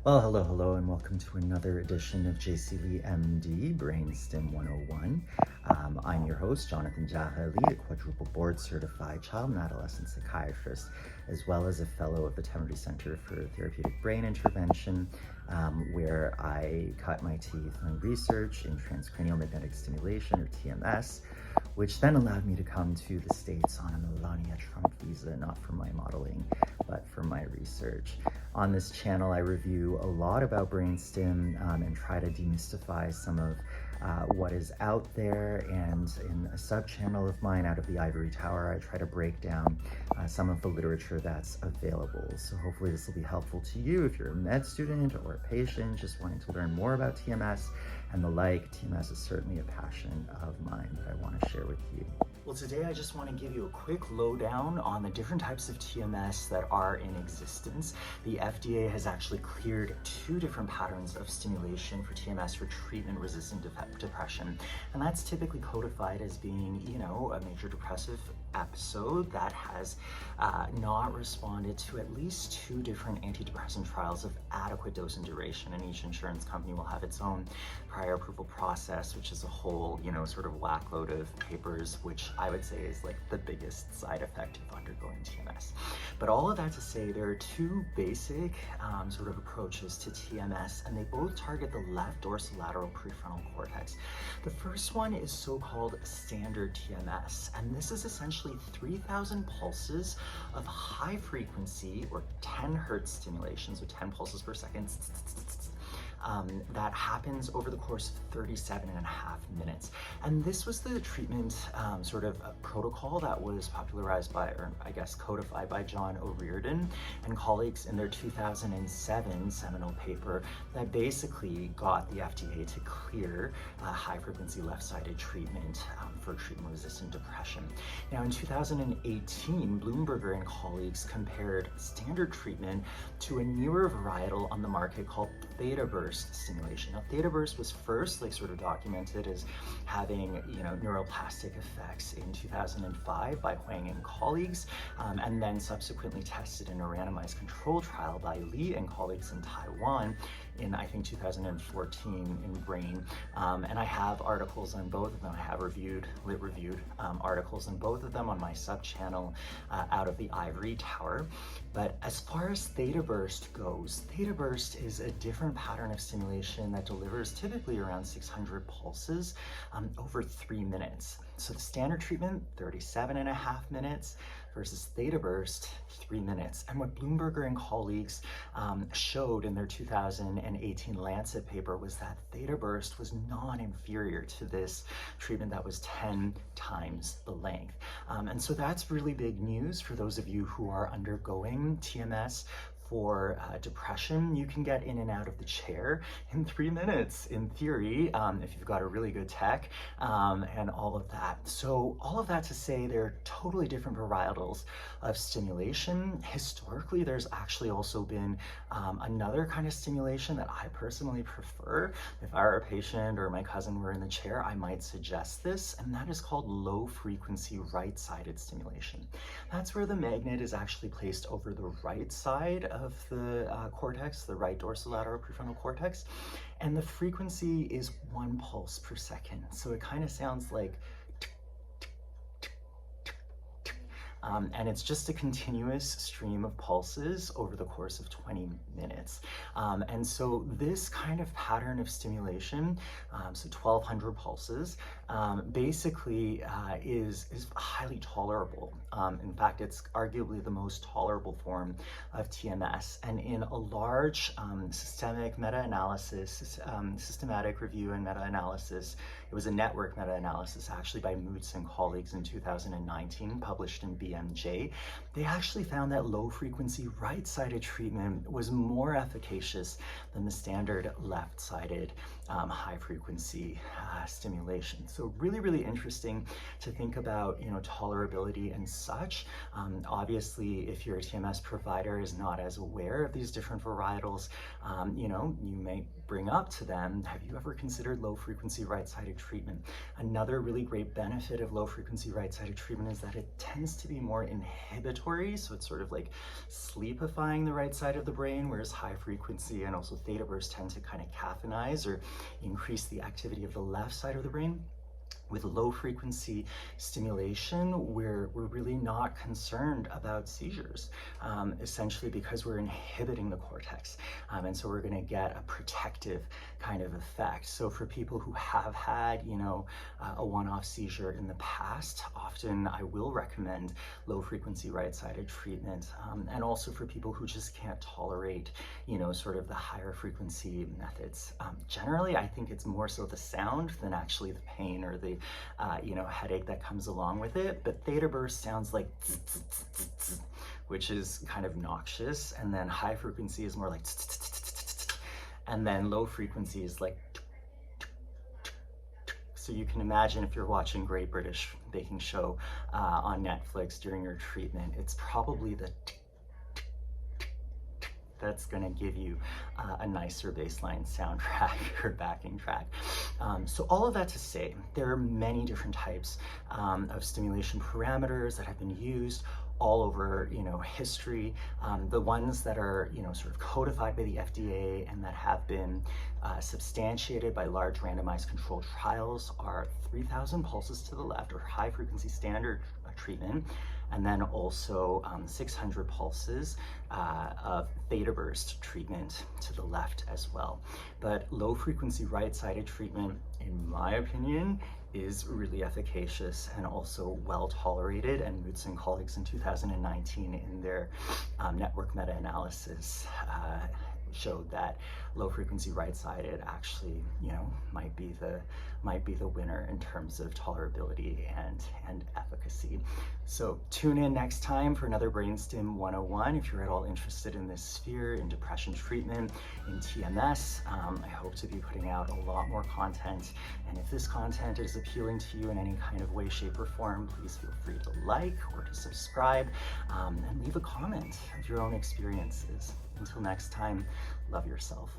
Well, hello, and welcome to another edition of JC Lee MD Brain Stim 101. I'm your host, Jonathan Jaha Lee, a quadruple board certified child and adolescent psychiatrist, as well as a fellow of the Temerity Center for Therapeutic Brain Intervention, where I cut my teeth on research in transcranial magnetic stimulation, or TMS, which then allowed me to come to the States on a Melania Trump visa, not for my modeling, but for my research. On this channel, I review a lot about brainstim and try to demystify some of what is out there. And in a sub-channel of mine, Out of the Ivory Tower, I try to break down some of the literature that's available. So hopefully this will be helpful to you if you're a med student or a patient just wanting to learn more about TMS and the like. TMS is certainly a passion of mine that I want to share with you. Well, today I just want to give you a quick lowdown on the different types of TMS that are in existence. The FDA has actually cleared 2 different patterns of stimulation for TMS for treatment-resistant depression, and that's typically codified as being, a major depressive episode that has not responded to at least 2 different antidepressant trials of adequate dose and duration, and each insurance company will have its own prior approval process, which is a whole, sort of whackload of papers, which I would say is like the biggest side effect of undergoing TMS. But all of that to say, there are 2 basic sort of approaches to TMS, and they both target the left dorsolateral prefrontal cortex. The first one is so-called standard TMS, and this is essentially 3,000 pulses of high frequency or 10 hertz stimulation, so 10 pulses per second, that happens over the course of 37.5 minutes. And this was the treatment sort of protocol that was popularized by, or I guess codified by, John O'Riordan and colleagues in their 2007 seminal paper that basically got the FDA to clear high-frequency left-sided treatment for treatment-resistant depression. Now, in 2018, Bloomberger and colleagues compared standard treatment to a newer varietal on the market called theta burst stimulation. Now, theta burst was first sort of documented as having neuroplastic effects in 2005 by Huang and colleagues, and then subsequently tested in a randomized control trial by Li and colleagues in Taiwan in, I think, 2014 in Brain. And I have articles on both of them. I have reviewed articles on both of them on my sub-channel, Out of the Ivory Tower. But as far as theta burst goes, theta burst is a different pattern of stimulation that delivers typically around 600 pulses over 3 minutes. So the standard treatment, 37.5 minutes, versus theta burst, 3 minutes. And what Bloomberger and colleagues showed in their 2018 Lancet paper was that theta burst was non-inferior to this treatment that was 10 times the length. And so that's really big news for those of you who are undergoing TMS for depression. You can get in and out of the chair in 3 minutes, in theory, if you've got a really good tech, and all of that. So all of that to say, they're totally different varietals of stimulation. Historically, there's actually also been another kind of stimulation that I personally prefer. If I were a patient or my cousin were in the chair, I might suggest this, and that is called low frequency right-sided stimulation. That's where the magnet is actually placed over the right side of the cortex, the right dorsolateral prefrontal cortex, and the frequency is 1 pulse per second. So it kind of sounds like and it's just a continuous stream of pulses over the course of 20 minutes. And so this kind of pattern of stimulation, so 1,200 pulses, basically is highly tolerable. In fact, it's arguably the most tolerable form of TMS. And in a large systematic review and meta-analysis, it was a network meta-analysis actually by Mutz and colleagues in 2019, published in BMJ. They actually found that low-frequency right-sided treatment was more efficacious than the standard left-sided high-frequency stimulation. So really, really interesting to think about, tolerability and such. Obviously, if your TMS provider is not as aware of these different varietals, you may bring up to them, have you ever considered low-frequency right-sided treatment? Another really great benefit of low-frequency right-sided treatment is that it tends to be more inhibitory, so it's sort of like sleepifying the right side of the brain, whereas high frequency and also theta bursts tend to kind of caffeinize or increase the activity of the left side of the brain. With low frequency stimulation, we're really not concerned about seizures, essentially because we're inhibiting the cortex. And so we're gonna get a protective kind of effect. So for people who have had, a one-off seizure in the past, often I will recommend low frequency right-sided treatment. And also for people who just can't tolerate, sort of the higher frequency methods. Generally, I think it's more so the sound than actually the pain or the headache that comes along with it. But theta burst sounds like tz, tz, tz, tz, tz, which is kind of noxious, and then high frequency is more like tz, tz, tz, tz, tz, tz, and then low frequency is like. So you can imagine if you're watching Great British Baking Show on Netflix during your treatment, it's probably the that's going to give you a nicer baseline soundtrack or backing track. So all of that to say, there are many different types of stimulation parameters that have been used all over, history. The ones that are, sort of codified by the FDA and that have been substantiated by large randomized controlled trials are 3,000 pulses to the left, or high frequency standard treatment, and then also 600 pulses of theta burst treatment to the left as well. But low frequency right-sided treatment, in my opinion, is really efficacious and also well tolerated, and Mutz and colleagues in 2019 in their network meta-analysis showed that low frequency right-sided actually, might be the winner in terms of tolerability and efficacy. So tune in next time for another Brainstim 101 if you're at all interested in this sphere, in depression treatment, in TMS. I hope to be putting out a lot more content, and if this content is appealing to you in any kind of way, shape, or form, please feel free to like or to subscribe, and leave a comment of your own experiences. Until next time, love yourself.